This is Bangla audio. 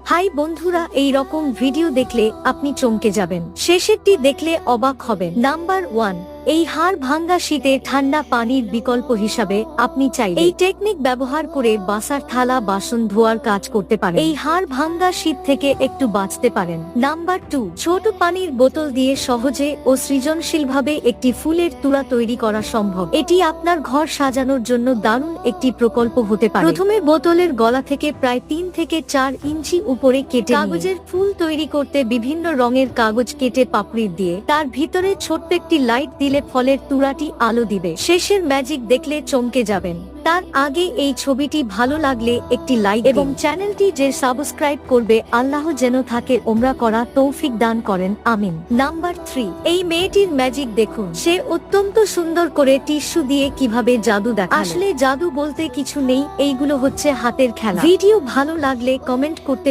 হাই বন্ধুরা, এই রকম ভিডিও দেখলে আপনি চমকে যাবেন, শেষেরটি দেখলে অবাক হবেন। নাম্বার 1, এই হাড় ভাঙ্গা শীতে ঠান্ডা পানির বিকল্প হিসাবে আপনি চাইলে এই টেকনিক ব্যবহার করে বাসার থালা বাসন ধোয়ার কাজ করতে পারেন। এই হাড় ভাঙ্গা শীত থেকে একটু বাঁচতে পারেন। নাম্বার 2, ছোট পানির বোতল দিয়ে সহজে ও সৃজনশীলভাবে একটি ফুলের তুলা তৈরি করা সম্ভব। এটি আপনার ঘর সাজানোর জন্য দারুণ একটি প্রকল্প হতে পারে। প্রথমে বোতলের গলা থেকে প্রায় 3 থেকে 4 ইঞ্চি উপরে কেটে কাগজের ফুল তৈরি করতে বিভিন্ন রঙের কাগজ কেটে পাপড়ি দিয়ে তার ভিতরে ছোট্ট একটি লাইট দিলে ফলের তুড়াটি আলো দিবে। শেষের ম্যাজিক দেখলে চমকে যাবেন। তার আগে এই ছবিটি ভালো লাগলে একটি লাইক এবং চ্যানেলটি যে সাবস্ক্রাইব করবে, আল্লাহ যেন থাকে ওমরা করা তৌফিক দান করেন, আমিন। নাম্বার 3, এই মেয়েটির ম্যাজিক দেখুন। সে অত্যন্ত সুন্দর করে টিস্যু দিয়ে কিভাবে জাদু দেখালো। আসলে জাদু বলতে কিছু নেই, এইগুলো হচ্ছে হাতের খেলা। ভিডিও ভালো লাগলে কমেন্ট করতে